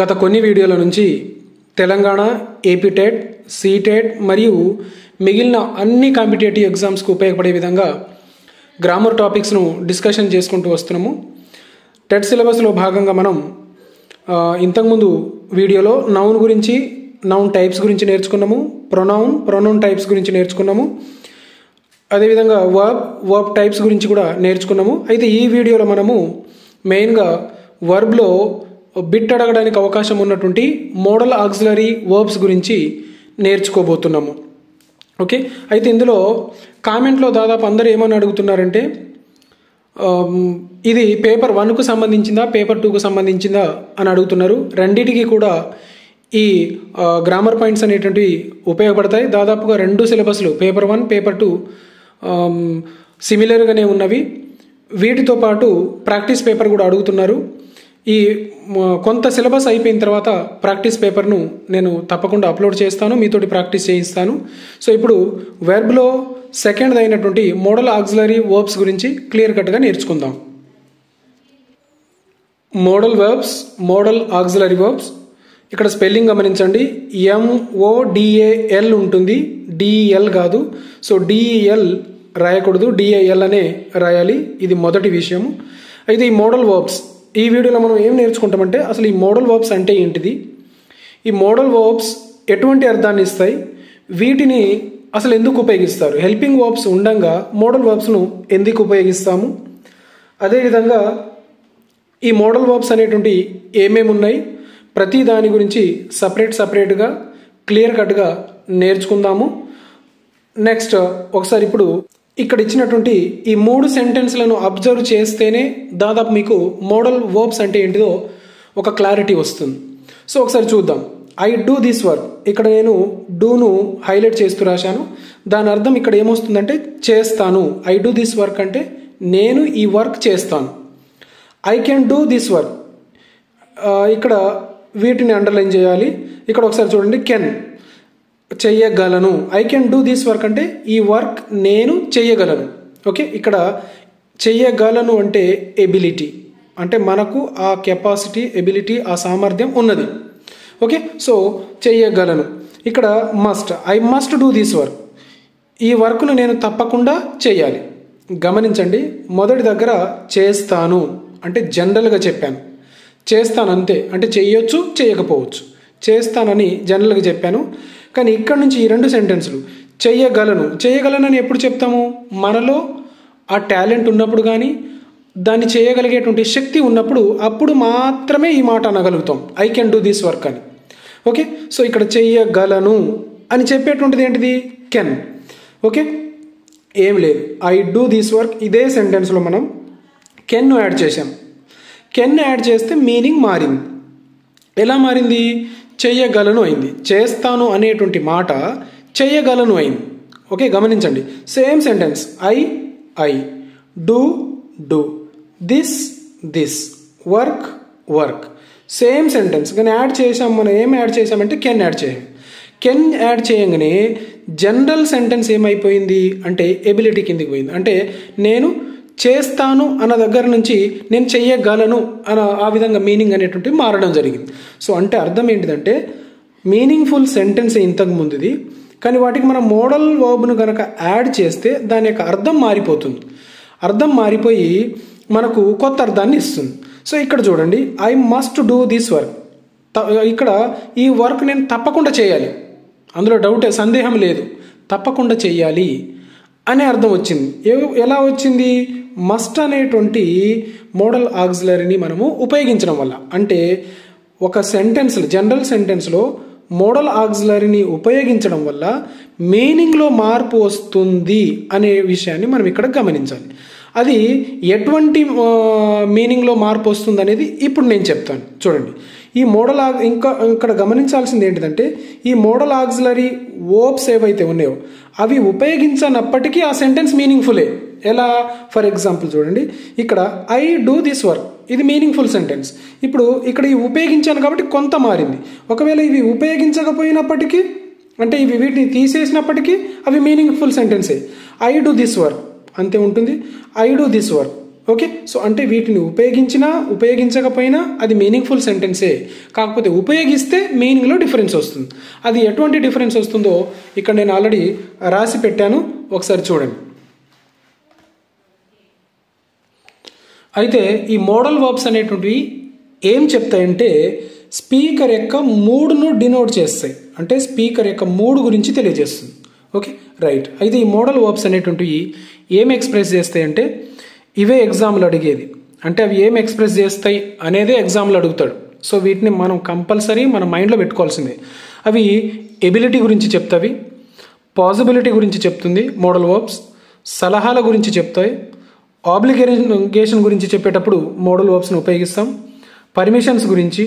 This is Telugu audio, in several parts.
గత కొన్ని వీడియోల నుంచి తెలంగాణ, ఏపీ టెట్, సీటెట్ మరియు మిగిలిన అన్ని కాంపిటేటివ్ ఎగ్జామ్స్కు ఉపయోగపడే విధంగా గ్రామర్ టాపిక్స్ను డిస్కషన్ చేసుకుంటూ వస్తున్నాము. టెట్ సిలబస్లో భాగంగా మనం ఇంతకుముందు వీడియోలో నౌన్ గురించి, నౌన్ టైప్స్ గురించి నేర్చుకున్నాము, ప్రొనౌన్ టైప్స్ గురించి నేర్చుకున్నాము, అదేవిధంగా వర్బ్ టైప్స్ గురించి కూడా నేర్చుకున్నాము. అయితే ఈ వీడియోలో మనము మెయిన్గా వర్బ్లో బిట్ అడగడానికి అవకాశం ఉన్నటువంటి మోడల్ ఆక్సిలరీ వర్బ్స్ గురించి నేర్చుకోబోతున్నాము. ఓకే, అయితే ఇందులో కామెంట్లో దాదాపు అందరూ ఏమని అడుగుతున్నారంటే ఇది పేపర్ 1కు సంబంధించిందా, పేపర్ 2కు సంబంధించిందా అని అడుగుతున్నారు. రెండింటికి కూడా ఈ గ్రామర్ పాయింట్స్ అనేటువంటివి ఉపయోగపడతాయి. దాదాపుగా 2 సిలబస్లు పేపర్ 1, పేపర్ 2 సిమిలర్గానే ఉన్నవి. వీటితో పాటు ప్రాక్టీస్ పేపర్ కూడా అడుగుతున్నారు. ఈ కొంత సిలబస్ అయిపోయిన తర్వాత ప్రాక్టీస్ పేపర్ను నేను తప్పకుండా అప్లోడ్ చేస్తాను, మీతోటి ప్రాక్టీస్ చేయిస్తాను. సో ఇప్పుడు వెర్బ్లో సెకండ్ అయినటువంటి మోడల్ ఆక్సిలరీ వర్బ్స్ గురించి క్లియర్ కట్గా నేర్చుకుందాం. Modal verbs, modal auxiliary verbs. ఇక్కడ స్పెల్లింగ్ గమనించండి. MODAL ఉంటుంది, DEL కాదు. సో DEL రాయకూడదు, DAL అనే రాయాలి. ఇది మొదటి విషయం. అయితే ఈ మోడల్ వర్బ్స్, ఈ వీడియోలో మనం ఏం నేర్చుకుంటామంటే అసలు ఈ మోడల్ వర్బ్స్ అంటే ఏంటిది, ఈ మోడల్ వర్బ్స్ ఎటువంటి అర్థాన్ని ఇస్తాయి, వీటిని అసలు ఎందుకు ఉపయోగిస్తారు, హెల్పింగ్ వర్బ్స్ ఉండగా మోడల్ వర్బ్స్ను ఎందుకు ఉపయోగిస్తాము, అదేవిధంగా ఈ మోడల్ వర్బ్స్ అనేటువంటి ఏమేమి ఉన్నాయి, ప్రతి దాని గురించి సపరేట్గా క్లియర్ కట్గా నేర్చుకుందాము. నెక్స్ట్ ఒకసారి ఇప్పుడు ఇక్కడ ఇచ్చినటువంటి ఈ 3 సెంటెన్స్లను అబ్జర్వ్ చేస్తేనే దాదాపు మీకు మోడల్ వర్బ్స్ అంటే ఏంటిదో ఒక క్లారిటీ వస్తుంది. సో ఒకసారి చూద్దాం. ఐ డూ దిస్ వర్క్, ఇక్కడ నేను డూను హైలైట్ చేస్తూ రాశాను. దాని అర్థం ఇక్కడ ఏమొస్తుందంటే చేస్తాను. ఐ డూ దిస్ వర్క్ అంటే నేను ఈ వర్క్ చేస్తాను. I can do this work, ఇక్కడ వీటిని అండర్లైన్ చేయాలి. ఇక్కడ ఒకసారి చూడండి, కెన్ చెయ్యగలను. I can do this work అంటే ఈ వర్క్ నేను చెయ్యగలను. ఓకే, ఇక్కడ చెయ్యగలను అంటే ఎబిలిటీ, అంటే మనకు ఆ కెపాసిటీ, ఎబిలిటీ, ఆ సామర్థ్యం ఉన్నది. ఓకే, సో చెయ్యగలను. ఇక్కడ must, I must do this work, ఈ వర్క్ను నేను తప్పకుండా చేయాలి. గమనించండి, మొదటి దగ్గర చేస్తాను అంటే జనరల్గా చెప్పాను, చేస్తాను అంతే, అంటే చెయ్యొచ్చు చేయకపోవచ్చు, చేస్తానని జనరల్గా చెప్పాను. కానీ ఇక్కడ నుంచి ఈ 2 సెంటెన్స్లు చేయగలను అని ఎప్పుడు చెప్తాము, మనలో ఆ టాలెంట్ ఉన్నప్పుడు కానీ దాన్ని చేయగలిగేటువంటి శక్తి ఉన్నప్పుడు అప్పుడు మాత్రమే ఈ మాట అనగలుగుతాం, I can do this work అని. ఓకే, సో ఇక్కడ చెయ్యగలను అని చెప్పేటువంటిది ఏంటిది, కెన్. ఓకే, ఏం లేదు, ఐ డూ దిస్ వర్క్, ఇదే సెంటెన్స్లో మనం కెన్ను యాడ్ చేసాం. కెన్ యాడ్ చేస్తే మీనింగ్ మారింది. ఎలా మారింది, చెయ్యగలను అయింది. చేస్తాను అనేటువంటి మాట చెయ్యగలను అయింది. ఓకే, గమనించండి, same sentence, I do this work same sentence, కానీ యాడ్ చేసాం. మనం ఏం యాడ్ చేసామంటే కెన్ యాడ్ చేయాలి. కెన్ యాడ్ చేయగానే జనరల్ సెంటెన్స్ ఏమైపోయింది అంటే ఎబిలిటీ కిందికి పోయింది. అంటే నేను చేస్తాను అన్న దగ్గర నుంచి నేను చెయ్యగలను అన్న ఆ విధంగా మీనింగ్ అనేటువంటి మారడం జరిగింది. సో అంటే అర్థం ఏంటిదంటే మీనింగ్ఫుల్ సెంటెన్స్ ఇంతకు ముందుది, కానీ వాటికి మనం మోడల్ వర్బ్ను కనుక యాడ్ చేస్తే దాని యొక్క అర్థం మారిపోతుంది. అర్థం మారిపోయి మనకు కొత్త అర్థాన్ని ఇస్తుంది. సో ఇక్కడ చూడండి, I must do this work, ఇక్కడ ఈ వర్క్ నేను తప్పకుండా చేయాలి, అందులో సందేహం లేదు, తప్పకుండా చేయాలి అనే అర్థం వచ్చింది. ఎలా వచ్చింది, మస్ట్ అనేటువంటి మోడల్ ఆక్సిలరీని మనము ఉపయోగించడం వల్ల. అంటే ఒక సెంటెన్స్లో, జనరల్ సెంటెన్స్లో మోడల్ ఆక్సిలరీని ఉపయోగించడం వల్ల మీనింగ్లో మార్పు వస్తుంది అనే విషయాన్ని మనం ఇక్కడ గమనించాలి. అది ఎటువంటి మీనింగ్లో మార్పు వస్తుంది అనేది ఇప్పుడు నేను చెప్తాను. చూడండి, ఈ మోడల్ ఇక్కడ గమనించాల్సింది ఏంటిదంటే ఈ మోడల్ ఆక్సిలరీ వర్బ్స్ ఏవైతే ఉన్నాయో అవి ఉపయోగించనప్పటికీ ఆ సెంటెన్స్ మీనింగ్ఫుల్లే. ఎలా, ఫర్ ఎగ్జాంపుల్ చూడండి, ఇక్కడ ఐ డూ దిస్ వర్క్, ఇది మీనింగ్ఫుల్ సెంటెన్స్. ఇప్పుడు ఇక్కడ ఇవి ఉపయోగించాను కాబట్టి కొంత మారింది. ఒకవేళ ఇవి ఉపయోగించకపోయినప్పటికీ, అంటే వీటిని తీసేసినప్పటికీ అవి మీనింగ్ఫుల్ సెంటెన్సే. ఐ డూ దిస్ వర్క్ అంతే ఉంటుంది. I do this work okay, so అంటే వీటిని ఉపయోగించినా ఉపయోగించకపోయినా అది మీనింగ్ఫుల్ సెంటెన్సే, కాకపోతే ఉపయోగిస్తే మీనింగ్లో డిఫరెన్స్ వస్తుంది. అది ఎటువంటి డిఫరెన్స్ వస్తుందో ఇక్కడ నేను ఆల్రెడీ రాసి పెట్టాను, ఒకసారి చూడండి. అయితే ఈ మోడల్ వర్బ్స్ అనేటువంటివి ఏం చెప్తాయంటే స్పీకర్ యొక్క మూడ్ను డినోట్ చేస్తాయి, అంటే స్పీకర్ యొక్క మూడ్ గురించి తెలియజేస్తుంది. Okay, right. అయితే ఈ మోడల్ వర్బ్స్ అనేటువంటివి ఏం ఎక్స్ప్రెస్ చేస్తాయి అంటే ఇవే ఎగ్జామ్లు అడిగేది, అంటే అవి ఏం ఎక్స్ప్రెస్ చేస్తాయి అనేదే ఎగ్జామ్లు అడుగుతాడు. సో వీటిని మనం కంపల్సరీ మన మైండ్లో పెట్టుకోవాల్సిందే. అవి ఎబిలిటీ గురించి చెప్తాయి, పాసిబిలిటీ గురించి చెప్తుంది మోడల్ వర్బ్స్, సలహాల గురించి చెప్తాయి, ఆబ్లిగేషన్ గురించి చెప్పేటప్పుడు మోడల్ వర్బ్స్ని ఉపయోగిస్తాం, పర్మిషన్స్ గురించి,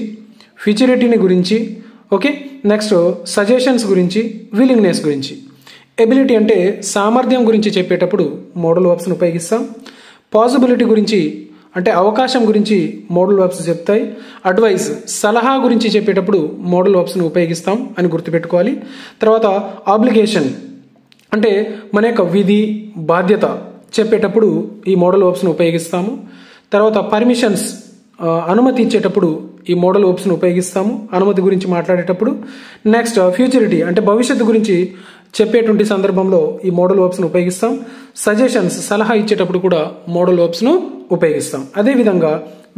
ఫ్యూచరిటీని గురించి, ఓకే, నెక్స్ట్ సజెషన్స్ గురించి, విల్లింగ్నెస్ గురించి. ఎబిలిటీ అంటే సామర్థ్యం గురించి చెప్పేటప్పుడు మోడల్ వర్బ్స్ని ఉపయోగిస్తాం, పాసిబిలిటీ గురించి అంటే అవకాశం గురించి మోడల్ వర్బ్స్ చెప్తాయి, అడ్వైస్ సలహా గురించి చెప్పేటప్పుడు మోడల్ వర్బ్స్ని ఉపయోగిస్తాం అని గుర్తుపెట్టుకోవాలి. తర్వాత ఆబ్లిగేషన్ అంటే మన యొక్క విధి బాధ్యత చెప్పేటప్పుడు ఈ మోడల్ వర్బ్స్ని ఉపయోగిస్తాము. తర్వాత పర్మిషన్స్ అనుమతి ఇచ్చేటప్పుడు ఈ మోడల్ వర్బ్స్ని ఉపయోగిస్తాము, అనుమతి గురించి మాట్లాడేటప్పుడు. నెక్స్ట్ ఫ్యూచరిటీ అంటే భవిష్యత్తు గురించి చెప్పేటువంటి సందర్భంలో ఈ మోడల్ వర్బ్స్ను ఉపయోగిస్తాం. సజెషన్స్ సలహా ఇచ్చేటప్పుడు కూడా మోడల్ వర్బ్స్ను ఉపయోగిస్తాం. అదేవిధంగా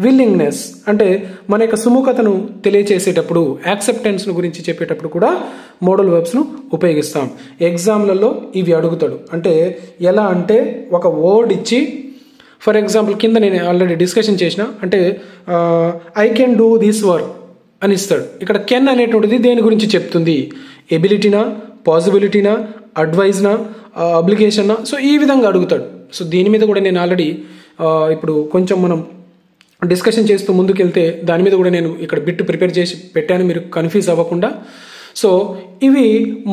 విల్లింగ్నెస్ అంటే మన యొక్క సుముఖతను తెలియచేసేటప్పుడు, యాక్సెప్టెన్స్ గురించి చెప్పేటప్పుడు కూడా మోడల్ వర్బ్స్ను ఉపయోగిస్తాం. ఎగ్జామ్లలో ఇవి అడుగుతాడు. అంటే ఎలా అంటే ఒక వర్డ్ ఇచ్చి, ఫర్ ఎగ్జాంపుల్ కింద నేను ఆల్రెడీ డిస్కషన్ చేసిన, అంటే I can do this work అని ఇస్తాడు. ఇక్కడ కెన్ అనేటువంటిది దేని గురించి చెప్తుంది, ఎబిలిటీనా, పాసిబిలిటీనా, అడ్వైజ్నా, అబ్లిగేషన్నా, సో ఈ విధంగా అడుగుతాడు. సో దీని మీద కూడా నేను ఆల్రెడీ ఇప్పుడు కొంచెం మనం డిస్కషన్ చేస్తూ ముందుకెళ్తే దాని మీద కూడా నేను ఇక్కడ బిట్ ప్రిపేర్ చేసి పెట్టాను, మీరు కన్ఫ్యూజ్ అవ్వకుండా. సో ఇవి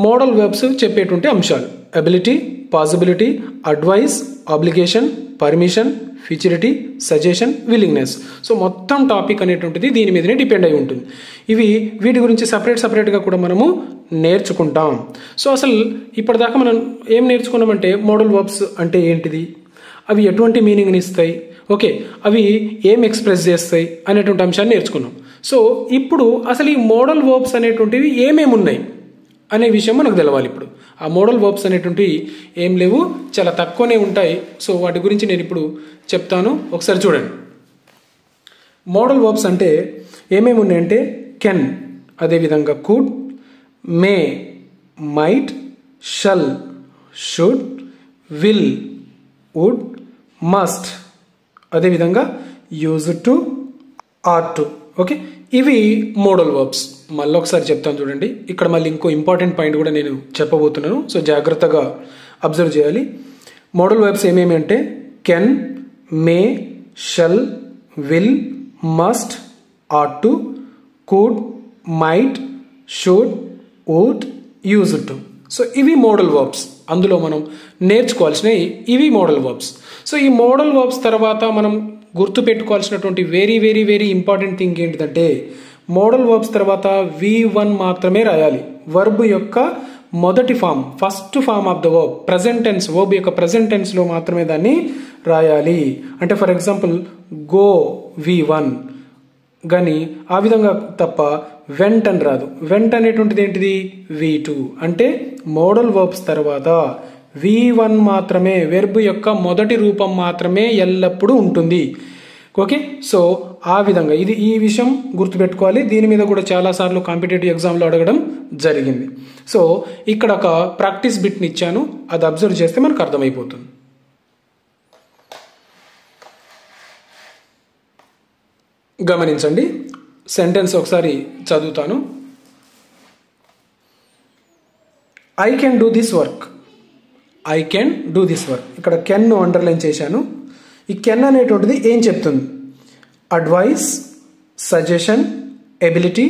మోడల్ వర్బ్స్ చెప్పేటువంటి అంశాలు: ability, possibility, advice, obligation, permission, ఫ్యూచరిటీ, suggestion, willingness. So మొత్తం టాపిక్ అనేటువంటిది దీని మీదనే డిపెండ్ అయి ఉంటుంది. వీటి గురించి సపరేట్గా కూడా మనము నేర్చుకుంటాం. సో అసలు ఇప్పటిదాకా మనం ఏం నేర్చుకున్నామంటే మోడల్ వర్బ్స్ అంటే ఏంటిది, అవి ఎటువంటి మీనింగ్ని ఇస్తాయి, ఓకే, అవి ఏం ఎక్స్ప్రెస్ చేస్తాయి అనేటువంటి అంశాన్ని నేర్చుకున్నాం. సో ఇప్పుడు అసలు ఈ మోడల్ వర్బ్స్ అనేటువంటివి ఏమేమి ఉన్నాయి అనే విషయం మనకు తెలవాలి. ఇప్పుడు ఆ మోడల్ వర్బ్స్ అనేటువంటివి ఏం లేవు, చాలా తక్కువనే ఉంటాయి. సో వాటి గురించి నేను ఇప్పుడు చెప్తాను, ఒకసారి చూడండి. మోడల్ వర్బ్స్ అంటే ఏమేమి ఉన్నాయంటే కెన్, అదేవిధంగా could, may, might, shall, should, will, would, must, అదేవిధంగా use to, are to. Okay, ఇవి మోడల్ వర్బ్స్. మళ్ళీ ఒకసారి చెప్తాను చూడండి. ఇక్కడ మళ్ళీ ఇంకో ఇంపార్టెంట్ పాయింట్ కూడా నేను చెప్పబోతున్నాను, సో జాగ్రత్తగా అబ్జర్వ్ చేయాలి. మోడల్ వర్బ్స్ ఏమేమి అంటే can, may, shall, will, must, are to, could, might, should, would, use to. So ఇవి మోడల్ వర్బ్స్. అందులో మనం నేర్చుకోవాల్సినవి ఇవి మోడల్ వర్బ్స్. సో ఈ మోడల్ వర్బ్స్ తర్వాత మనం గుర్తుపెట్టుకోవాల్సినటువంటి very very very important thing ఏంటిదంటే మోడల్ వర్బ్స్ తర్వాత V1 మాత్రమే రాయాలి. వర్బ్ యొక్క మొదటి form, first form of the verb, present tense, verb యొక్క ప్రెజెంట్ టెన్స్లో మాత్రమే దాన్ని రాయాలి. అంటే ఫర్ ఎగ్జాంపుల్ గో V1 కానీ ఆ విధంగా తప్ప వెంట్ అని రాదు. వెంట్ అనేటువంటిది ఏంటిది V2. అంటే మోడల్ వర్బ్స్ తర్వాత V1 మాత్రమే, వెర్బ్ యొక్క మొదటి రూపం మాత్రమే ఎల్లప్పుడూ ఉంటుంది. ఓకే, సో ఆ విధంగా ఈ విషయం గుర్తుపెట్టుకోవాలి. దీని మీద కూడా చాలాసార్లు కాంపిటేటివ్ ఎగ్జామ్లో అడగడం జరిగింది. సో ఇక్కడ ఒక ప్రాక్టీస్ బిట్ని ఇచ్చాను, అది అబ్జర్వ్ చేస్తే మనకు అర్థమైపోతుంది. గమనించండి, సెంటెన్స్ ఒకసారి చదువుతాను. I can do this work. I can do this work. ఇక్కడ కెన్ అండర్లైన్ చేశాను. ఈ కెన్ అనేటువంటిది ఏం చెప్తుంది? Advice, suggestion, ability,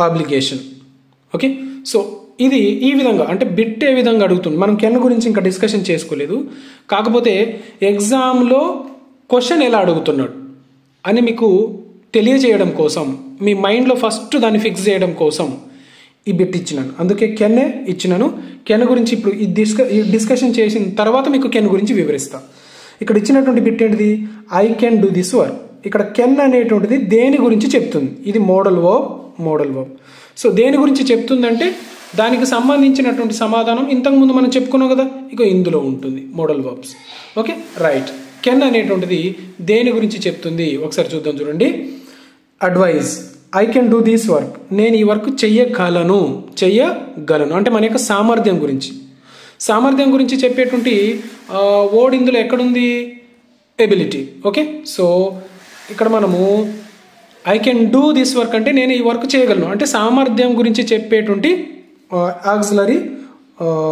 obligation. Okay, so ఇది ఈ విధంగా అంటే బిట్ ఏ విధంగా అడుగుతుంది. మనం కెన్ గురించి ఇంకా డిస్కషన్ చేసుకోలేదు, కాకపోతే ఎగ్జామ్లో క్వశ్చన్ ఎలా అడుగుతున్నాడు అని మీకు తెలియజేయడం కోసం, మీ మైండ్లో ఫస్ట్ దాన్ని ఫిక్స్ చేయడం కోసం ఈ బిట్ ఇచ్చినాను. అందుకే కెన్నే ఇచ్చినాను. కెన్ గురించి ఇప్పుడు ఈ డిస్కషన్ చేసిన తర్వాత మీకు కెన్ గురించి వివరిస్తా. ఇక్కడ ఇచ్చినటువంటి బిట్ ఏంటిది? I can do this work. ఇక్కడ కెన్ అనేటువంటిది దేని గురించి చెప్తుంది? ఇది మోడల్ వర్బ్. సో దేని గురించి చెప్తుందంటే దానికి సంబంధించినటువంటి సమాధానం ఇంతకుముందు మనం చెప్పుకున్నాం కదా, ఇక ఇందులో ఉంటుంది modal verbs. Okay, right. Can అనేటువంటిది దేని గురించి చెప్తుంది ఒకసారి చూద్దాం. చూడండి, advice, I can do this work, నేను ఈ వర్క్ చెయ్యగలను అంటే మన యొక్క సామర్థ్యం గురించి చెప్పేటువంటి వర్డ్ ఇందులో ఎక్కడుంది? ఎబిలిటీ. ఓకే, సో ఇక్కడ మనము I can do this work అంటే నేను ఈ వర్క్ చేయగలను అంటే సామర్థ్యం గురించి చెప్పేటువంటి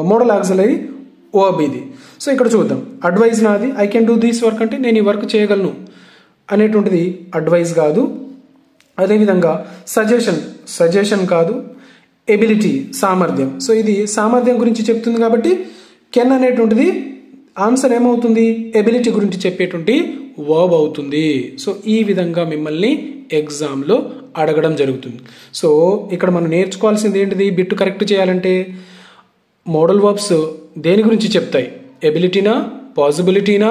మోడల్ ఆక్సిలరీ వర్బ్ ఇది. సో ఇక్కడ చూద్దాం, అడ్వైజ్ నాది, I can do this work అంటే నేను ఈ వర్క్ చేయగలను అనేటువంటిది అడ్వైజ్ కాదు. అదేవిధంగా సజెషన్ కాదు, ఎబిలిటీ సామర్థ్యం. సో ఇది సామర్థ్యం గురించి చెప్తుంది కాబట్టి కెన్ అనేటువంటిది ఆన్సర్ ఏమవుతుంది? ఎబిలిటీ గురించి చెప్పేటువంటి వర్బ్ అవుతుంది. సో ఈ విధంగా మిమ్మల్ని ఎగ్జామ్లో అడగడం జరుగుతుంది. సో ఇక్కడ మనం నేర్చుకోవాల్సింది ఏంటిది? బిట్ కరెక్ట్ చేయాలంటే మోడల్ వర్బ్స్ దేని గురించి చెప్తాయి? ఎబిలిటీనా, పాసిబిలిటీనా,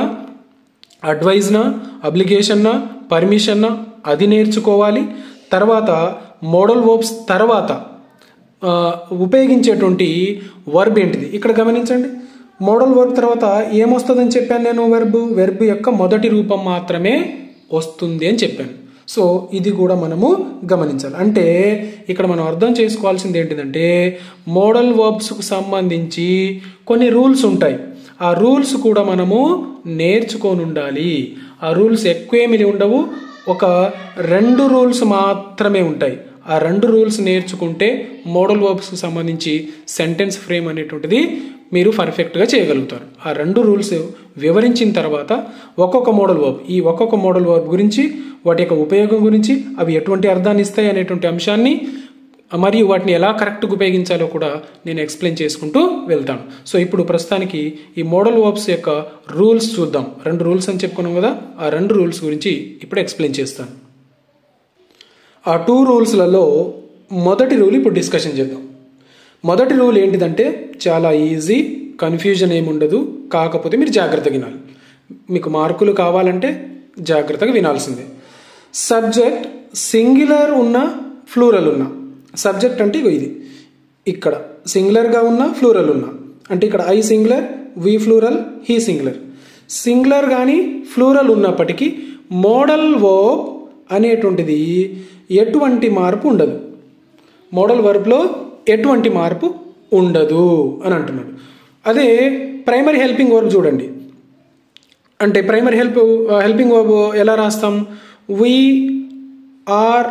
అడ్వైజ్నా, అబ్లిగేషన్నా, పర్మిషన్నా, అది నేర్చుకోవాలి. తర్వాత మోడల్ వర్బ్స్ తర్వాత ఉపయోగించేటువంటి వర్బ్ ఏంటిది? ఇక్కడ గమనించండి, మోడల్ వర్బ్ తర్వాత ఏమొస్తుందని చెప్పాను నేను? వెర్బ్ యొక్క మొదటి రూపం మాత్రమే వస్తుంది అని చెప్పాను. సో ఇది కూడా మనము గమనించాలి. అంటే ఇక్కడ మనం అర్థం చేసుకోవాల్సింది ఏంటిదంటే మోడల్ వర్బ్స్కు సంబంధించి కొన్ని రూల్స్ ఉంటాయి. ఆ రూల్స్ కూడా మనము నేర్చుకొని ఉండాలి. ఆ రూల్స్ ఎక్కువేమీ ఉండవు, ఒక 2 రూల్స్ మాత్రమే ఉంటాయి. ఆ 2 రూల్స్ నేర్చుకుంటే మోడల్ వర్బ్స్కి సంబంధించి సెంటెన్స్ ఫ్రేమ్ అనేటువంటిది మీరు పర్ఫెక్ట్గా చేయగలుగుతారు. ఆ 2 రూల్స్ వివరించిన తర్వాత ఒక్కొక్క మోడల్ వర్బ్ గురించి, వాటి యొక్క ఉపయోగం గురించి, అవి ఎటువంటి అర్థాన్ని ఇస్తాయి అనేటువంటి అంశాన్ని మరియు వాటిని ఎలా కరెక్ట్గా ఉపయోగించాలో కూడా నేను ఎక్స్ప్లెయిన్ చేసుకుంటూ వెళ్తాను. సో ఇప్పుడు ప్రస్తుతానికి ఈ మోడల్ వర్బ్స్ యొక్క రూల్స్ చూద్దాం. 2 రూల్స్ అని చెప్పుకున్నాం కదా, ఆ 2 రూల్స్ గురించి ఇప్పుడు ఎక్స్ప్లెయిన్ చేస్తాను. ఆ 2 రూల్స్లలో మొదటి రూల్ ఇప్పుడు డిస్కషన్ చేద్దాం. మొదటి రూల్ ఏంటిదంటే చాలా ఈజీ, కన్ఫ్యూజన్ ఏముండదు. కాకపోతే మీరు జాగ్రత్తగా వినాలి. మీకు మార్కులు కావాలంటే జాగ్రత్తగా వినాల్సిందే. సబ్జెక్ట్ సింగులర్ ఉన్న, ఫ్లూరల్ ఉన్న. సబ్జెక్ట్ అంటే ఇది ఇక్కడ సింగులర్గా ఉన్న, ఫ్లూరల్ ఉన్న. అంటే ఇక్కడ I singular, we plural, he singular. Singular కానీ ఫ్లూరల్ ఉన్నప్పటికీ మోడల్ వర్బ్ అనేటువంటిది ఎటువంటి మార్పు ఉండదు. మోడల్ వర్బ్లో ఎటువంటి మార్పు ఉండదు అని అంటున్నాడు. అదే ప్రైమరీ హెల్పింగ్ వర్బ్ చూడండి. అంటే ప్రైమరీ హెల్పింగ్ వర్బ్ ఎలా రాస్తాం? We are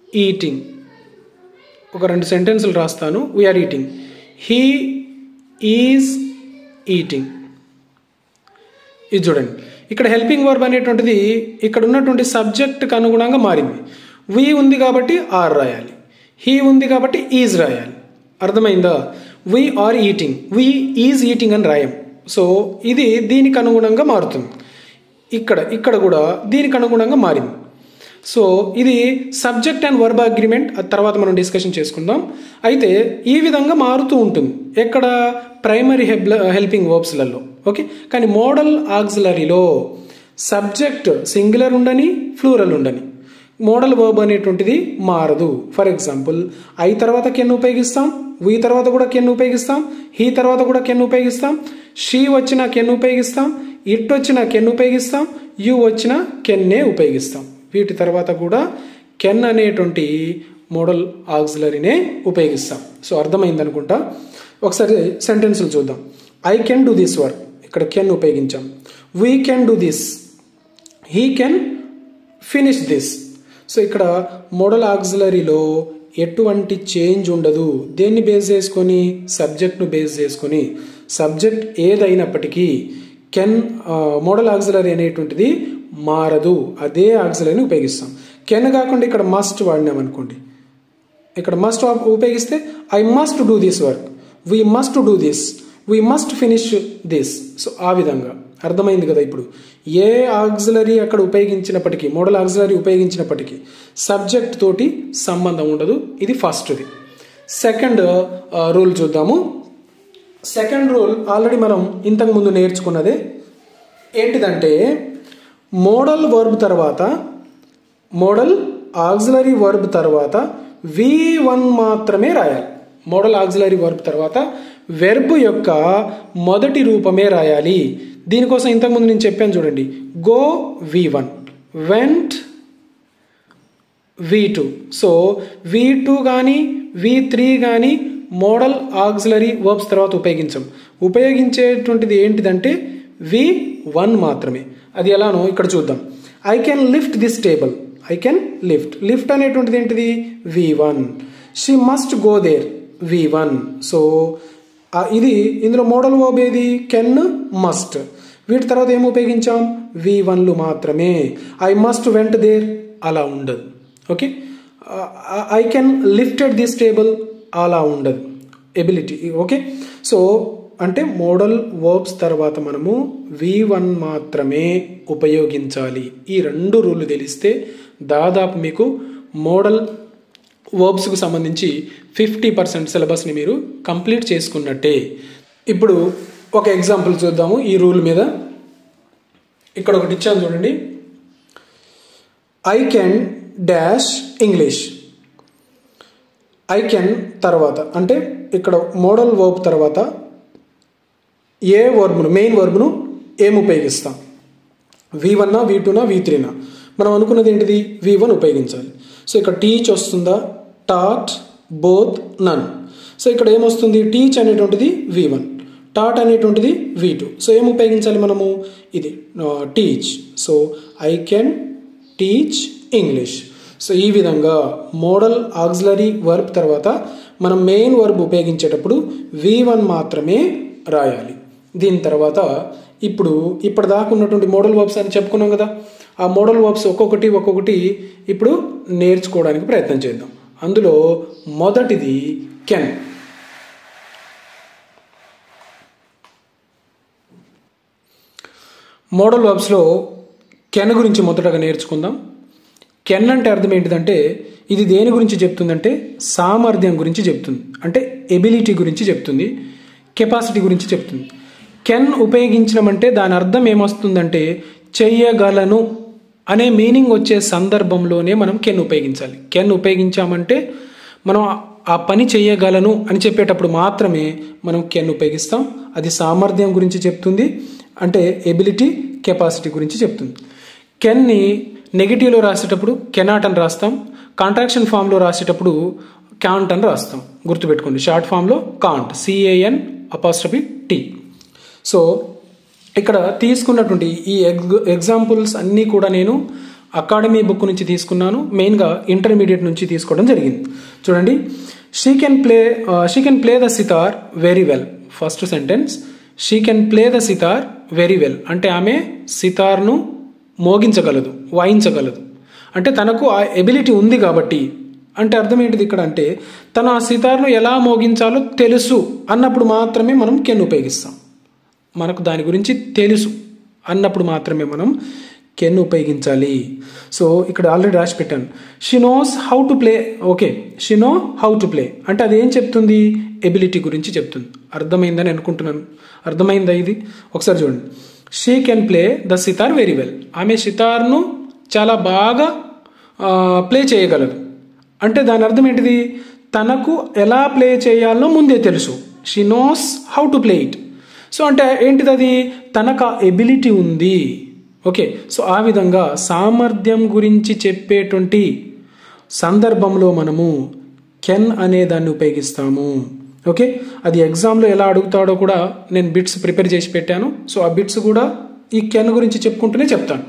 eating. ఒక 2 సెంటెన్సులు రాస్తాను. We are eating, he is eating. ఇది చూడండి, ఇక్కడ హెల్పింగ్ వర్బ్ అనేటువంటిది ఇక్కడ ఉన్నటువంటి సబ్జెక్ట్కి అనుగుణంగా మారింది. వి ఉంది కాబట్టి ఆర్ రాయాలి, హీ ఉంది కాబట్టి ఈజ్ రాయాలి. అర్థమైందా? We are eating, we is eating అని రాయం. సో ఇది దీనికి అనుగుణంగా మారుతుంది. ఇక్కడ కూడా దీనికి అనుగుణంగా మారింది. సో ఇది సబ్జెక్ట్ అండ్ వర్బ్ అగ్రిమెంట్, తర్వాత మనం డిస్కషన్ చేసుకుందాం. అయితే ఈ విధంగా మారుతూ ఉంటుంది ఎక్కడ? ప్రైమరీ హెల్పింగ్ వర్బ్స్లలో. ఓకే, కానీ మోడల్ ఆక్సిలరీలో సబ్జెక్ట్ సింగులర్ ఉండని, ఫ్లూరల్ ఉండని, మోడల్ వర్బ్ అనేటువంటిది మారదు. ఫర్ ఎగ్జాంపుల్, ఐ తర్వాత కెన్ ఉపయోగిస్తాం, వి తర్వాత కూడా కెన్ ఉపయోగిస్తాం, హీ తర్వాత కూడా కెన్ ఉపయోగిస్తాం, షీ వచ్చిన కెన్ ఉపయోగిస్తాం, ఇట్ వచ్చిన కెన్ ఉపయోగిస్తాం, యు వచ్చిన కెన్నే ఉపయోగిస్తాం. వీటి తర్వాత కూడా కెన్ అనేటువంటి మోడల్ ఆక్సిలరీనే ఉపయోగిస్తాం. సో అర్థమైంది అనుకుంటా. ఒకసారి సెంటెన్సులు చూద్దాం. I can do this work, ఇక్కడ కెన్ ఉపయోగించాం. We can do this, he can finish this. So ఇక్కడ మోడల్ ఆక్సిలరీలో ఎటువంటి చేంజ్ ఉండదు. దేన్ని బేస్ చేసుకొని? సబ్జెక్ట్ను బేస్ చేసుకొని. సబ్జెక్ట్ ఏదైనప్పటికీ కెన్ మోడల్ ఆక్సిలరీ అనేటువంటిది మారదు. అదే ఆక్సిలరీని ఉపయోగిస్తాం. కెన్ కాకుండా ఇక్కడ మస్ట్ వాడినాం అనుకోండి, ఇక్కడ మస్ట్ ఉపయోగిస్తే I must do this work, we must do this, we must finish this. So ఆ విధంగా అర్థమైంది కదా. ఇప్పుడు ఏ ఆక్సిలరీ అక్కడ ఉపయోగించినప్పటికీ, మోడల్ ఆక్సిలరీ ఉపయోగించినప్పటికీ సబ్జెక్ట్ తోటి సంబంధం ఉండదు. ఇది ఫస్ట్ది. సెకండ్ రూల్ చూద్దాము. సెకండ్ రూల్ ఆల్రెడీ మనం ఇంతకుముందు నేర్చుకున్నదే. ఏంటిదంటే మోడల్ వర్బ్ తర్వాత మోడల్ ఆక్సిలరీ వర్బ్ తర్వాత V1 మాత్రమే రాయాలి. మోడల్ ఆక్సిలరీ వర్బ్ తర్వాత వెర్బ్ యొక్క మొదటి రూపమే రాయాలి. దీనికోసం ఇంతకుముందు నేను చెప్పాను చూడండి, go V1, vent V2. So V2 కానీ V3 కానీ మోడల్ ఆక్సిలరీ వర్బ్స్ తర్వాత ఉపయోగించేటువంటిది ఏంటిదంటే V1 మాత్రమే. అది ఎలానో ఇక్కడ చూద్దాం. I can lift this table. I can lift అనేటువంటిది ఏంటిది V1. She must go there V1. So ఇది ఇందులో మోడల్ వర్బ్ ఏది, కెన్, మస్ట్. వీటి తర్వాత ఏం ఉపయోగించాం, V1లు మాత్రమే. ఐ మస్ట్ వెంట్ దేర్ అలా ఉండదు. Okay, I can lifted this table అలా ఉండదు, ఎబిలిటీ. ఓకే, సో అంటే మోడల్ వర్బ్స్ తర్వాత మనము V1 మాత్రమే ఉపయోగించాలి. ఈ 2 రూళ్ళు తెలిస్తే దాదాపు మీకు మోడల్ వర్బ్స్కు సంబంధించి 50% సిలబస్ని మీరు కంప్లీట్ చేసుకున్నట్టే. ఇప్పుడు ఒక ఎగ్జాంపుల్ చూద్దాము ఈ రూల్ మీద. ఇక్కడ ఒకటి ఇచ్చాను చూడండి, I can dash English. I can తర్వాత అంటే ఇక్కడ మోడల్ వర్బ్ తర్వాత ఏ వర్బ్ను, మెయిన్ వర్బ్ను ఏం ఉపయోగిస్తాం, V1నా V2నా V3నా. మనం అనుకున్నది ఏంటిది, V1 ఉపయోగించాలి. సో ఇక్కడ టీచ్ వస్తుందా, టాట్, బోత్, నన్. సో ఇక్కడ ఏమొస్తుంది, టీచ్ అనేటువంటిది V1, టాట్ అనేటువంటిది V2. సో ఏం ఉపయోగించాలి మనము, ఇది teach. So I can teach English. So ఈ విధంగా మోడల్ ఆక్సిలరీ వర్బ్ తర్వాత మనం మెయిన్ వర్బ్ ఉపయోగించేటప్పుడు V1 మాత్రమే రాయాలి. దీని తర్వాత ఇప్పటిదాకా ఉన్నటువంటి మోడల్ వర్బ్స్ అని చెప్పుకున్నాం కదా, ఆ మోడల్ వర్బ్స్ ఒక్కొక్కటి ఇప్పుడు నేర్చుకోవడానికి ప్రయత్నం చేద్దాం. అందులో మొదటిది కెన్. మోడల్ వర్బ్స్లో కెన్ గురించి మొదటగా నేర్చుకుందాం. కెన్ అంటే అర్థం ఏంటిదంటే, ఇది దేని గురించి చెప్తుందంటే సామర్థ్యం గురించి చెప్తుంది, అంటే ఎబిలిటీ గురించి చెప్తుంది, కెపాసిటీ గురించి చెప్తుంది. కెన్ ఉపయోగించడం అంటే దాని అర్థం ఏమొస్తుందంటే చెయ్యగలను అనే మీనింగ్ వచ్చే సందర్భంలోనే మనం కెన్ ఉపయోగించాలి. కెన్ ఉపయోగించామంటే మనం ఆ పని చెయ్యగలను అని చెప్పేటప్పుడు మాత్రమే మనం కెన్ ఉపయోగిస్తాం. అది సామర్థ్యం గురించి చెప్తుంది, అంటే ఎబిలిటీ, కెపాసిటీ గురించి చెప్తుంది. కెన్ని నెగిటివ్లో రాసేటప్పుడు కెనాట్ అని రాస్తాం, కాంట్రాక్షన్ ఫామ్లో రాసేటప్పుడు కాంట్ అని రాస్తాం. గుర్తుపెట్టుకోండి, షార్ట్ ఫామ్లో కాంట్, CANT. సో ఇక్కడ తీసుకున్నటువంటి ఈ ఎగ్జాంపుల్స్ అన్నీ కూడా నేను అకాడమీ బుక్ నుంచి తీసుకున్నాను, మెయిన్గా ఇంటర్మీడియట్ నుంచి తీసుకోవడం జరిగింది. చూడండి, she can play the sitar very well. First sentence, she can play the sitar very well అంటే ఆమె సితార్ను మోగించగలదు, వాయించగలదు. అంటే తనకు ఆ ఎబిలిటీ ఉంది కాబట్టి. అంటే అర్థం ఏంటిది ఇక్కడ అంటే తను ఆ సితార్ను ఎలా మోగించాలో తెలుసు అన్నప్పుడు మాత్రమే మనం కెన్ ఉపయోగిస్తాం. మనకు దాని గురించి తెలుసు అన్నప్పుడు మాత్రమే మనం కెన్ ఉపయోగించాలి. సో ఇక్కడ ఆల్రెడీ రాసి పెట్టాను, she knows how to play. Okay, she know how to play అంటే అది ఏం చెప్తుంది, ఎబిలిటీ గురించి చెప్తుంది. అర్థమైందని అనుకుంటున్నాను. అర్థమైందా ఇది? ఒకసారి చూడండి, she can play the sitar very well. ఆమె సితార్ను చాలా బాగా ప్లే చేయగలదు. అంటే దాని అర్థం ఏంటిది, తనకు ఎలా ప్లే చేయాలో ముందే తెలుసు. She knows how to play it. So అంటే ఏంటిది, అది తనకు ఆ ఎబిలిటీ ఉంది. ఓకే, సో ఆ విధంగా సామర్థ్యం గురించి చెప్పేటువంటి సందర్భంలో మనము కెన్ అనే దాన్ని ఉపయోగిస్తాము. ఓకే, అది ఎగ్జామ్లో ఎలా అడుగుతాడో కూడా నేను బిట్స్ ప్రిపేర్ చేసి పెట్టాను. సో ఆ బిట్స్ కూడా ఈ కెన్ గురించి చెప్పుకుంటూనే చెప్తాను.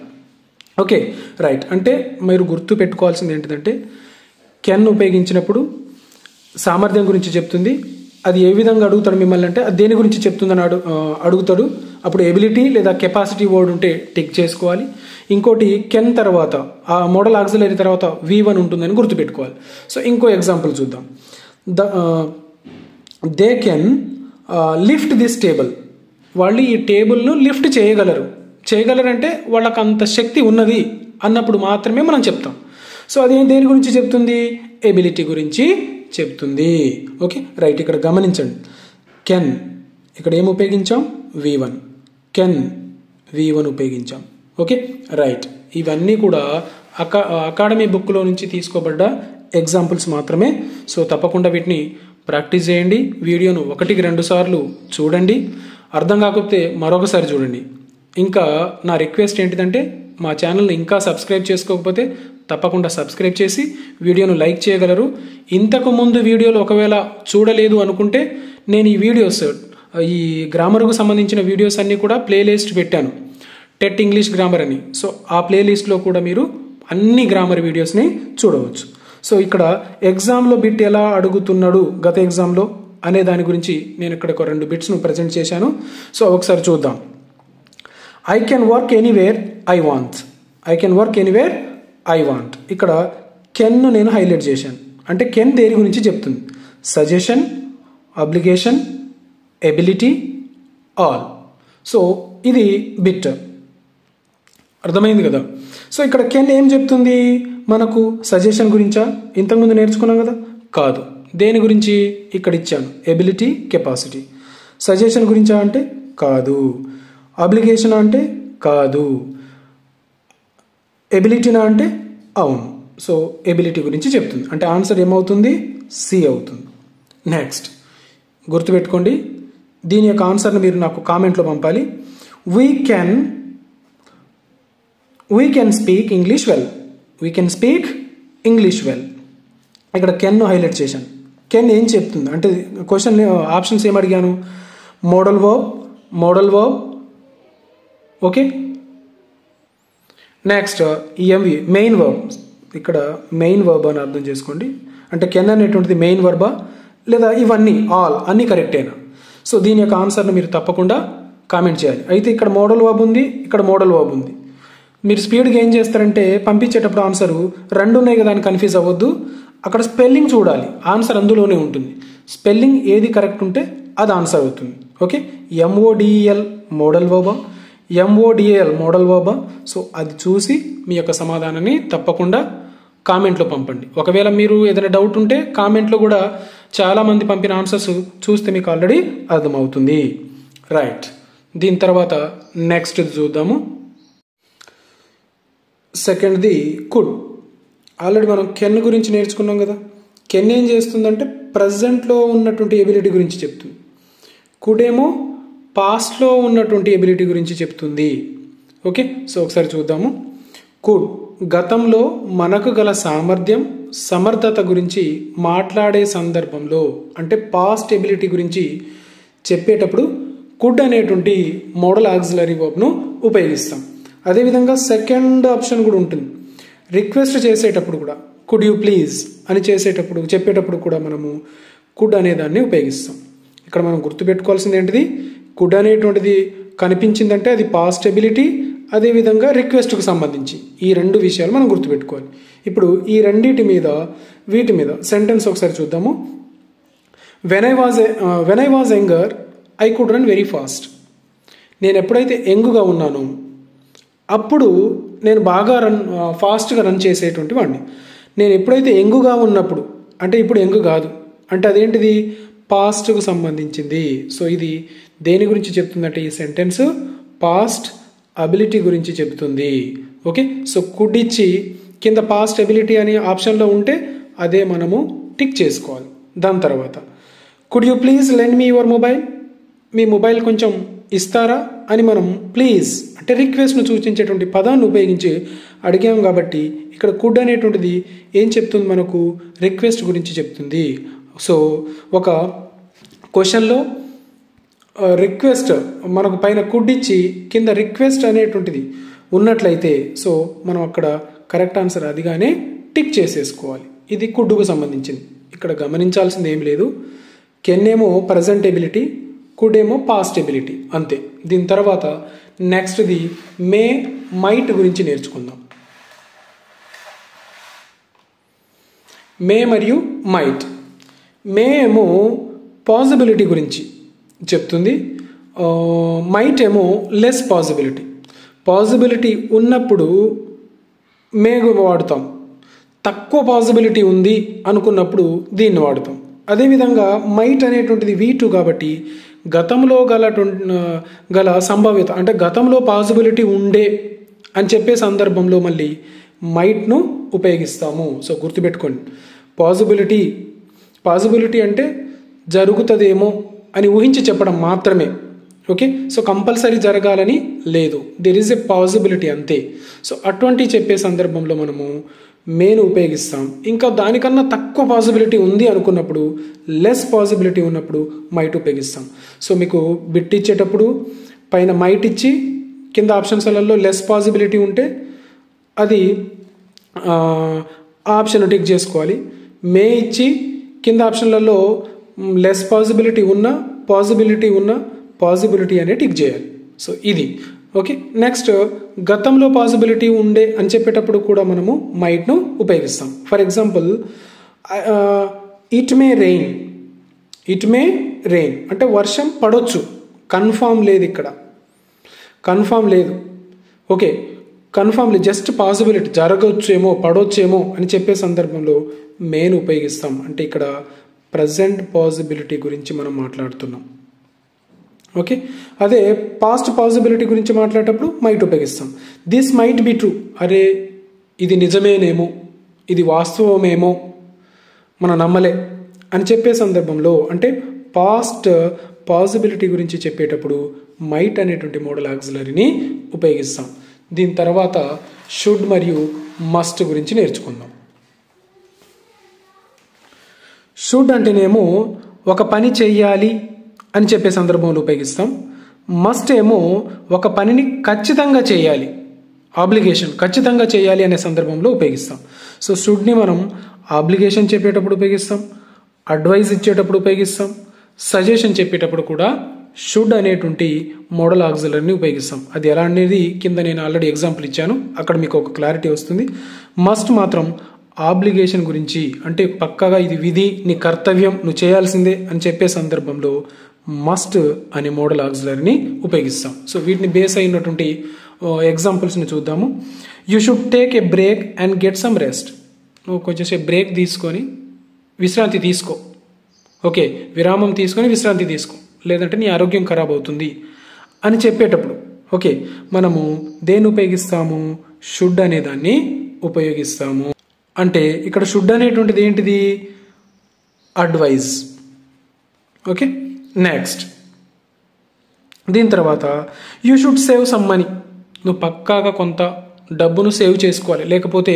ఓకే రైట్, అంటే మీరు గుర్తు పెట్టుకోవాల్సింది ఏంటిదంటే కెన్ ఉపయోగించినప్పుడు సామర్థ్యం గురించి చెప్తుంది. అది ఏ విధంగా అడుగుతాడు మిమ్మల్ని అంటే అది దేని గురించి చెప్తుందని అడుగుతాడు. అప్పుడు ఎబిలిటీ లేదా కెపాసిటీ వర్డ్ ఉంటే టిక్ చేసుకోవాలి. ఇంకోటి కెన్ తర్వాత ఆ మోడల్ ఆక్సిలరీ తర్వాత V1 ఉంటుందని గుర్తుపెట్టుకోవాలి. సో ఇంకో ఎగ్జాంపుల్ చూద్దాం. They can lift this table. వాళ్ళు ఈ టేబుల్ను లిఫ్ట్ చేయగలరంటే వాళ్ళకి అంత శక్తి ఉన్నది అన్నప్పుడు మాత్రమే మనం చెప్తాం. సో అది దేని గురించి చెప్తుంది, ఎబిలిటీ గురించి చెప్తుంది. ఓకే రైట్, ఇక్కడ గమనించండి, కెన్ ఇక్కడ ఏం ఉపయోగించాం, V1. కెన్ V1 ఉపయోగించాం. Okay right. ఇవన్నీ కూడా అకాడమీ బుక్లో నుంచి తీసుకోబడ్డ ఎగ్జాంపుల్స్ మాత్రమే. సో తప్పకుండా వీటిని ప్రాక్టీస్ చేయండి. వీడియోను 1-2 సార్లు చూడండి. అర్థం కాకపోతే మరొకసారి చూడండి. ఇంకా నా రిక్వెస్ట్ ఏంటిదంటే మా ఛానల్ని ఇంకా సబ్స్క్రైబ్ చేసుకోకపోతే తప్పకుండా సబ్స్క్రైబ్ చేసి వీడియోను లైక్ చేయగలరు. ఇంతకు ముందు వీడియోలు ఒకవేళ చూడలేదు అనుకుంటే నేను ఈ వీడియోస్ ఈ గ్రామర్కు సంబంధించిన వీడియోస్ అన్నీ కూడా ప్లేలిస్ట్ పెట్టాను, టెట్ ఇంగ్లీష్ గ్రామర్ అని. సో ఆ ప్లేలిస్ట్లో కూడా మీరు అన్ని గ్రామర్ వీడియోస్ని చూడవచ్చు. సో ఇక్కడ ఎగ్జామ్లో బిట్ ఎలా అడుగుతున్నాడు గత ఎగ్జామ్లో అనే దాని గురించి నేను ఇక్కడ ఒక 2 బిట్స్ను ప్రజెంట్ చేశాను. సో ఒకసారి చూద్దాం. I can work anywhere I want. I can work anywhere I want. ఇక్కడ కెన్ను నేను హైలైట్ చేశాను. అంటే కెన్ దేని గురించి చెప్తుంది? Suggestion, obligation, ability, all. So ఇది బిట్. అర్థమైంది కదా? సో ఇక్కడ కెన్ ఏం చెప్తుంది మనకు? సజెషన్ గురించా? ఇంతకుముందు నేర్చుకున్నాం కదా? కాదు. దేని గురించి? ఇక్కడ ఇచ్చాను, ఎబిలిటీ, కెపాసిటీ. సజెషన్ గురించా అంటే కాదు. అబ్లిగేషన్ అంటే కాదు. ఎబిలిటీనా అంటే అవును. సో ఎబిలిటీ గురించి చెప్తుంది. అంటే ఆన్సర్ ఏమవుతుంది? సి అవుతుంది. నెక్స్ట్ గుర్తుపెట్టుకోండి, దీని యొక్క ఆన్సర్ని మీరు నాకు కామెంట్లో పంపాలి. We can speak English well. We can speak English well. ఇక్కడ కెన్ను హైలైట్ చేశాను. కెన్ ఏం చెప్తుంది అంటే క్వశ్చన్ ఆప్షన్స్ ఏం అడిగాను? Modal verb, okay. Next MV main verb. ఇక్కడ మెయిన్ వర్బ్ అని అర్థం చేసుకోండి. అంటే కెన్ అనేటువంటిది మెయిన్ వర్బా లేదా ఇవన్నీ ఆల్ అన్నీ కరెక్టేనా? సో దీని యొక్క ఆన్సర్ని మీరు తప్పకుండా కామెంట్ చేయాలి. అయితే ఇక్కడ మోడల్ వర్బ్ ఉంది, ఇక్కడ మోడల్ వర్బ్ ఉంది. మీరు స్పీడ్గా ఏం చేస్తారంటే పంపించేటప్పుడు ఆన్సరు 2 ఉన్నాయి కదా అని కన్ఫ్యూజ్ అవ్వద్దు. అక్కడ స్పెల్లింగ్ చూడాలి, ఆన్సర్ అందులోనే ఉంటుంది. స్పెల్లింగ్ ఏది కరెక్ట్ ఉంటే అది ఆన్సర్ అవుతుంది. Okay. MODEL model Warba, MODAL model Warba? So అది చూసి మీ యొక్క సమాధానాన్ని తప్పకుండా కామెంట్లో పంపండి. ఒకవేళ మీరు ఏదైనా డౌట్ ఉంటే కామెంట్లో కూడా చాలామంది పంపిన ఆన్సర్స్ చూస్తే మీకు ఆల్రెడీ అర్థమవుతుంది. రైట్. దీని తర్వాత నెక్స్ట్ చూద్దాము. సెకండ్ది కుడ్. ఆల్రెడీ మనం కెన్ గురించి నేర్చుకున్నాం కదా. కెన్ ఏం చేస్తుందంటే ప్రజెంట్లో ఉన్నటువంటి ఎబిలిటీ గురించి చెప్తుంది. కుడ్ ఏమో పాస్ట్లో ఉన్నటువంటి ఎబిలిటీ గురించి చెప్తుంది. ఓకే. సో ఒకసారి చూద్దాము. కుడ్ గతంలో మనకు గల సామర్థ్యం, సమర్థత గురించి మాట్లాడే సందర్భంలో అంటే పాస్ట్ ఎబిలిటీ గురించి చెప్పేటప్పుడు కుడ్ అనేటువంటి మోడల్ ఆక్సిలరీ వర్బ్ను ఉపయోగిస్తాం. అదేవిధంగా సెకండ్ ఆప్షన్ కూడా ఉంటుంది. రిక్వెస్ట్ చేసేటప్పుడు కూడా కుడ్ యూ ప్లీజ్ అని చెప్పేటప్పుడు కూడా మనము కుడ్ అనే దాన్ని ఉపయోగిస్తాం. ఇక్కడ మనం గుర్తుపెట్టుకోవాల్సింది ఏంటిది? కుడ్ అనేటువంటిది కనిపించిందంటే అది పాస్ట్ ఎబిలిటీ, అదేవిధంగా రిక్వెస్ట్కు సంబంధించి ఈ 2 విషయాలు మనం గుర్తుపెట్టుకోవాలి. ఇప్పుడు ఈ వీటి మీద సెంటెన్స్ ఒకసారి చూద్దాము. When I was younger I could run very fast. నేను ఎప్పుడైతే యంగ్గా ఉన్నానో అప్పుడు నేను బాగా ఫాస్ట్గా రన్ చేసేటువంటి వాడిని. నేను ఎప్పుడైతే యంగ్గా ఉన్నప్పుడు అంటే ఇప్పుడు యంగ్ కాదు అంటే అదేంటిది? పాస్ట్కు సంబంధించింది. సో ఇది దేని గురించి చెప్తుందంటే ఈ సెంటెన్స్ పాస్ట్ అబిలిటీ గురించి చెబుతుంది. ఓకే. సో కుడ్ ఇచ్చి కింద పాస్ట్ ఎబిలిటీ అని ఆప్షన్లో ఉంటే అదే మనము టిక్ చేసుకోవాలి. దాని తర్వాత could you please lend me your mobile. Me mobile కొంచెం ఇస్తారా అని మనం ప్లీజ్ అంటే రిక్వెస్ట్ను సూచించేటువంటి పదాన్ని ఉపయోగించి అడిగాం కాబట్టి ఇక్కడ కుడ్ అనేటువంటిది ఏం చెప్తుంది మనకు? రిక్వెస్ట్ గురించి చెప్తుంది. సో ఒక క్వశ్చన్లో రిక్వెస్ట్ మనకు పైన కుడ్ ఇచ్చి కింద రిక్వెస్ట్ అనేటువంటిది ఉన్నట్లయితే సో మనం అక్కడ కరెక్ట్ ఆన్సర్ అదిగానే టిక్ చేసేసుకోవాలి. ఇది కుడ్డుకు సంబంధించింది. ఇక్కడ గమనించాల్సింది ఏం లేదు. కెన్ ఏమో ప్రజెంట్ ఎబిలిటీ, కుడ్ ఏమో పాస్ట్ ఎబిలిటీ, అంతే. దీని తర్వాత నెక్స్ట్ది మైట్ గురించి నేర్చుకుందాం. మరియు మైట్. ఏమో పాసిబిలిటీ గురించి చెప్తుంది, మైట్ ఏమో లెస్ పాసిబిలిటీ. పాసిబిలిటీ ఉన్నప్పుడు వాడుతాం, తక్కువ పాసిబిలిటీ ఉంది అనుకున్నప్పుడు దీన్ని వాడుతాం. అదేవిధంగా మైట్ అనేటువంటిది V2 కాబట్టి గతంలో గల సంభావ్యత అంటే గతంలో పాసిబిలిటీ ఉండే అని చెప్పే సందర్భంలో మళ్ళీ మైట్ను ఉపయోగిస్తాము. సో గుర్తుపెట్టుకోండి, పాసిబిలిటీ అంటే జరుగుతుందేమో అని ఊహించి చెప్పడం మాత్రమే. ఓకే, సో కంపల్సరీ జరగాలని లేదు, దెర్ ఈజ్ ఎ పాసిబిలిటీ అంతే. సో అటువంటి చెప్పే సందర్భంలో మనము మేను ఉపయోగిస్తాం. ఇంకా దానికన్నా తక్కువ పాసిబిలిటీ ఉంది అనుకున్నప్పుడు, లెస్ పాసిబిలిటీ ఉన్నప్పుడు మైట్ ఉపయోగిస్తాం. సో మీకు బిట్ ఇచ్చేటప్పుడు పైన మైట్ ఇచ్చి కింద ఆప్షన్స్లలో లెస్ పాసిబిలిటీ ఉంటే అది ఆప్షన్ టిక్ చేసుకోవాలి. మే ఇచ్చి కింద ఆప్షన్లలో లెస్ పాసిబిలిటీ ఉన్న పాసిబిలిటీ అనే టిక్ చేయాలి. సో ఇది ఓకే. నెక్స్ట్ గతంలో పాసిబిలిటీ ఉండే అని చెప్పేటప్పుడు కూడా మనము మైట్ను ఉపయోగిస్తాం. For example it may rain అంటే వర్షం పడవచ్చు, కన్ఫామ్ లేదు, ఇక్కడ కన్ఫామ్ లేదు. ఓకే, కన్ఫామ్ లేదు, జస్ట్ పాసిబిలిటీ, జరగవచ్చేమో పడవచ్చేమో అని చెప్పే సందర్భంలో మేను ఉపయోగిస్తాం. అంటే ఇక్కడ ప్రజెంట్ పాసిబిలిటీ గురించి మనం మాట్లాడుతున్నాం. ఓకే, అదే పాస్ట్ పాసిబిలిటీ గురించి మాట్లాడేటప్పుడు మైట్ ఉపయోగిస్తాం. దిస్ మైట్ బి ట్రూ, అరే ఇది నిజమేనేమో, ఇది వాస్తవమేమో, మనం నమ్మలే అని చెప్పే సందర్భంలో అంటే పాస్ట్ పాసిబిలిటీ గురించి చెప్పేటప్పుడు మైట్ అనేటువంటి మోడల్ ఆక్సిలరీని ఉపయోగిస్తాం. దీని తర్వాత షుడ్ మరియు మస్ట్ గురించి నేర్చుకుందాం. షుడ్ అంటేనేమో ఒక పని చెయ్యాలి అని చెప్పే సందర్భంలో ఉపయోగిస్తాం. మస్ట్ ఏమో ఒక పనిని ఖచ్చితంగా చేయాలి, ఆబ్లిగేషన్ ఖచ్చితంగా చేయాలి అనే సందర్భంలో ఉపయోగిస్తాం. సో షుడ్ని మనం ఆబ్లిగేషన్ చెప్పేటప్పుడు ఉపయోగిస్తాం, అడ్వైజ్ ఇచ్చేటప్పుడు ఉపయోగిస్తాం, సజెషన్ చెప్పేటప్పుడు కూడా షుడ్ అనేటువంటి మోడల్ ఆక్సిలరీని ఉపయోగిస్తాం. అది ఎలా అనేది కింద నేను ఆల్రెడీ ఎగ్జాంపుల్ ఇచ్చాను, అక్కడ మీకు ఒక క్లారిటీ వస్తుంది. మస్ట్ మాత్రం ఆబ్లిగేషన్ గురించి అంటే పక్కాగా ఇది విధి, నీ కర్తవ్యం, నువ్వు చేయాల్సిందే అని చెప్పే సందర్భంలో మస్ట్ అనే మోడల్ ఆక్సిలరీని ఉపయోగిస్తాం. సో వీటిని బేస్ అయినటువంటి ఎగ్జాంపుల్స్ని చూద్దాము. You should take a break and get some rest. నువ్వు కొంచెంసేపు బ్రేక్ తీసుకొని విశ్రాంతి తీసుకో. ఓకే, విరామం తీసుకొని విశ్రాంతి తీసుకో, లేదంటే నీ ఆరోగ్యం ఖరాబ్ అవుతుంది అని చెప్పేటప్పుడు ఓకే మనము దేన్ని ఉపయోగిస్తాము? షుడ్ అనే దాన్ని ఉపయోగిస్తాము. అంటే ఇక్కడ షుడ్ అనేటువంటిది ఏంటిది? అడ్వైజ్. ఓకే, నెక్స్ట్ దీని తర్వాత you should save some money. నువ్వు పక్కాగా కొంత డబ్బును సేవ్ చేసుకోవాలి, లేకపోతే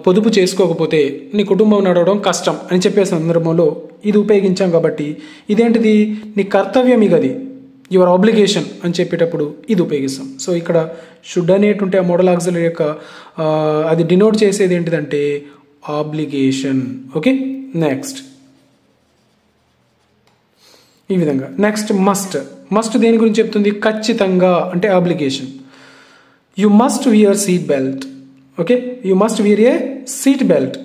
పొదుపు చేసుకోకపోతే నీ కుటుంబం నడవడం కష్టం అని చెప్పే సందర్భంలో ఇది ఉపయోగించాం. కాబట్టి ఇదేంటిది? నీ కర్తవ్యం, ఇగది యువర్ ఆబ్లిగేషన్ అని చెప్పేటప్పుడు ఇది ఉపయోగిస్తాం. సో ఇక్కడ షుడ్ అనేటువంటి ఆ మోడల్ ఆక్సిలరీ యొక్క అది డినోట్ చేసేది ఏంటిదంటే ఆబ్లిగేషన్. ఓకే, నెక్స్ట్ ఈ విధంగా. నెక్స్ట్ మస్ట్ దేని గురించి చెప్తుంది? ఖచ్చితంగా అంటే obligation. You must wear seat belt. Okay, you must wear a seat belt.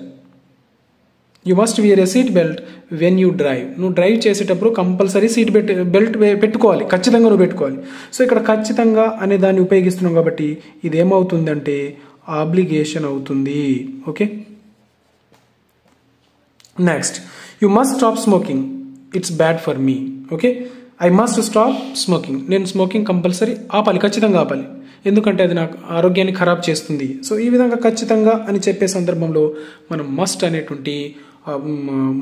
You must wear a seat belt when you drive. నువ్వు డ్రైవ్ చేసేటప్పుడు కంపల్సరీ సీట్ బెల్ట్ పెట్టుకోవాలి, ఖచ్చితంగా నువ్వు పెట్టుకోవాలి. సో ఇక్కడ ఖచ్చితంగా అనే దాన్ని ఉపయోగిస్తున్నాం కాబట్టి ఇది ఏమవుతుందంటే ఆబ్లిగేషన్ అవుతుంది. Okay, next you must stop smoking, it's bad for me. Okay, I must stop smoking. నేను స్మోకింగ్ కంపల్సరీ ఆపాలి, ఖచ్చితంగా ఆపాలి, ఎందుకంటే అది నాకు ఆరోగ్యాన్ని ఖరాబ్ చేస్తుంది. సో ఈ విధంగా ఖచ్చితంగా అని చెప్పే సందర్భంలో మనం మస్ట్ అనేటువంటి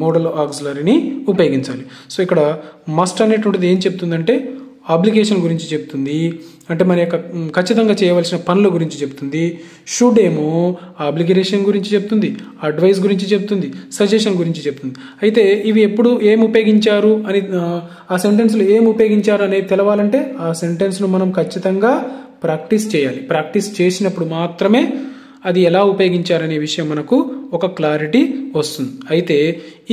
మోడల్ ఆక్సిలరీని ఉపయోగించాలి. సో ఇక్కడ మస్ట్ అనేటువంటిది ఏం చెప్తుందంటే ఆబ్లిగేషన్ గురించి చెప్తుంది, అంటే మన యొక్క ఖచ్చితంగా చేయవలసిన పనుల గురించి చెప్తుంది. షుడ్ ఏమో ఆబ్లిగేషన్ గురించి చెప్తుంది, అడ్వైస్ గురించి చెప్తుంది, సజెషన్ గురించి చెప్తుంది. అయితే ఇవి ఎప్పుడు ఏం ఉపయోగించారు అని ఆ సెంటెన్స్లో ఏం ఉపయోగించారు అనేది తెలవాలంటే ఆ సెంటెన్స్ను మనం ఖచ్చితంగా ప్రాక్టీస్ చేయాలి. ప్రాక్టీస్ చేసినప్పుడు మాత్రమే అది ఎలా ఉపయోగించారనే విషయం మనకు ఒక క్లారిటీ వస్తుంది. అయితే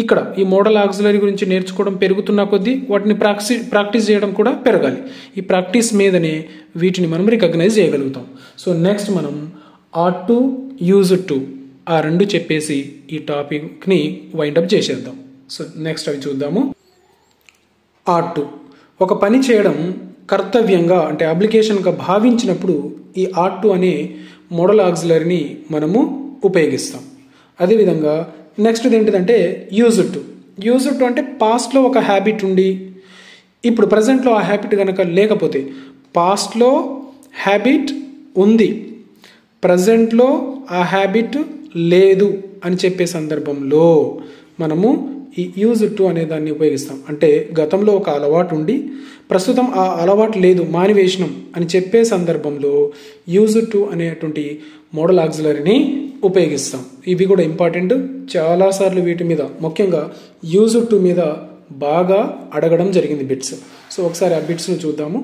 ఇక్కడ ఈ మోడల్ ఆక్సిలరీ గురించి నేర్చుకోవడం పెరుగుతున్న కొద్దీ వాటిని ప్రాక్టీస్ చేయడం కూడా పెరగాలి. ఈ ప్రాక్టీస్ మీదనే వీటిని మనం రికగ్నైజ్ చేయగలుగుతాం. సో నెక్స్ట్ మనం ఆట్ టు, యూజ్ టు ఆ రెండు చెప్పేసి ఈ టాపిక్ని వైండప్ చేసేద్దాం. సో నెక్స్ట్ అవి చూద్దాము. ఆట్ టు, ఒక పని చేయడం కర్తవ్యంగా అంటే అప్లికేషన్గా భావించినప్పుడు ఈ ఆట్ టు అనే మోడల్ ఆక్సిలరీని మనము ఉపయోగిస్తాం. అదేవిధంగా నెక్స్ట్ ఏంటిదంటే యూజ్ టు. యూజ్ టు అంటే పాస్ట్లో ఒక హ్యాబిట్ ఉండి ఇప్పుడు ప్రజెంట్లో ఆ హ్యాబిట్ కనుక లేకపోతే, పాస్ట్లో హ్యాబిట్ ఉంది, ప్రజెంట్లో ఆ హ్యాబిట్ లేదు అని చెప్పే సందర్భంలో మనము ఈ యూజ్ టు అనే దాన్ని ఉపయోగిస్తాం. అంటే గతంలో ఒక అలవాటు ఉండి ప్రస్తుతం ఆ అలవాటు లేదు, మానివేషనం అని చెప్పే సందర్భంలో యూజ్ టు అనేటువంటి మోడల్ ఆక్సిలరీని ఉపయోగిస్తాం. ఇవి కూడా ఇంపార్టెంట్. చాలాసార్లు వీటి మీద, ముఖ్యంగా యూజ్ టు మీద బాగా అడగడం జరిగింది బిట్స్. సో ఒకసారి ఆ బిట్స్ను చూద్దాము.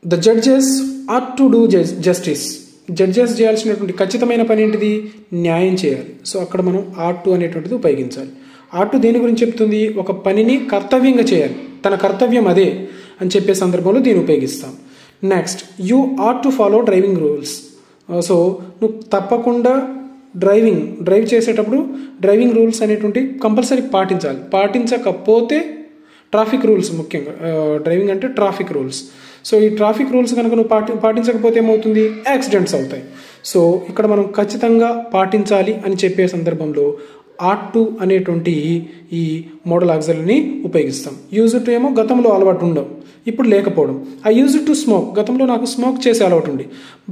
The judges are to do justice. Judges చేయాల్సినటువంటి ఖచ్చితమైన పని ఏంటిది? న్యాయం చేయాలి. సో అక్కడ మనం ఆర్ టు అనేటువంటిది ఉపయోగించాలి. ఆర్ టు దేని గురించి చెప్తుంది? ఒక పనిని కర్తవ్యంగా చేయాలి, తన కర్తవ్యం అదే అని చెప్పే సందర్భంలో దీన్ని ఉపయోగిస్తాం. Next, you are to follow driving rules. So నువ్వు తప్పకుండా డ్రైవ్ చేసేటప్పుడు డ్రైవింగ్ రూల్స్ అనేటువంటి కంపల్సరీ పాటించాలి. పాటించకపోతే ట్రాఫిక్ రూల్స్, ముఖ్యంగా డ్రైవింగ్ అంటే ట్రాఫిక్ రూల్స్. సో ఈ ట్రాఫిక్ రూల్స్ కనుక నువ్వు పాటించకపోతే ఏమవుతుంది? యాక్సిడెంట్స్ అవుతాయి. సో ఇక్కడ మనం ఖచ్చితంగా పాటించాలి అని చెప్పే సందర్భంలో ఆర్ టు అనేటువంటి ఈ మోడల్ ఆక్సిలరీని ఉపయోగిస్తాం. యూజ్ టు ఏమో గతంలో అలవాటు ఉండవు, ఇప్పుడు లేకపోవడం. I use to smoke. గతంలో నాకు స్మోక్ చేసే అలవాటు ఉంది,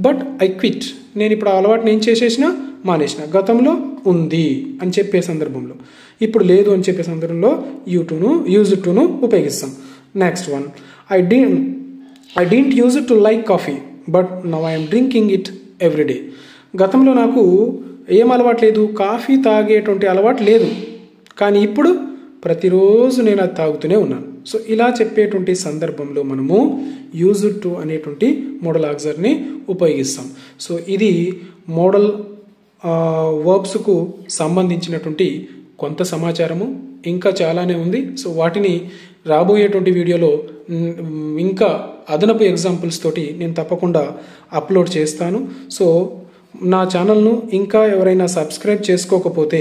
బట్ ఐ క్విట్. నేను ఇప్పుడు ఆ అలవాటుని ఏం చేసేసిన? మానేసిన. గతంలో ఉంది అని చెప్పే సందర్భంలో, ఇప్పుడు లేదు అని చెప్పే సందర్భంలో యూజ్ టును ఉపయోగిస్తాం. Next one, I didn't use to like coffee, but now I am drinking it every day. గతంలో నాకు ఏం అలవాటు లేదు? కాఫీ తాగేటువంటి అలవాటు లేదు, కానీ ఇప్పుడు ప్రతిరోజు నేను అది తాగుతూనే ఉన్నాను. సో ఇలా చెప్పేటువంటి సందర్భంలో మనము యూజ్ టు అనేటువంటి మోడల్ ఆక్సిలరీని ఉపయోగిస్తాం. సో ఇది మోడల్ వర్బ్స్కు సంబంధించినటువంటి కొంత సమాచారము. ఇంకా చాలానే ఉంది. సో వాటిని రాబోయేటువంటి వీడియోలో ఇంకా అదనపు ఎగ్జాంపుల్స్ తోటి నేను తప్పకుండా అప్లోడ్ చేస్తాను. సో నా ఛానల్ను ఇంకా ఎవరైనా సబ్స్క్రైబ్ చేసుకోకపోతే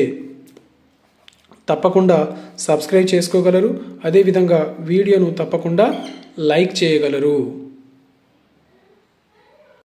తప్పకుండా సబ్స్క్రైబ్ చేసుకోగలరు. అదేవిధంగా వీడియోను తప్పకుండా లైక్ చేయగలరు.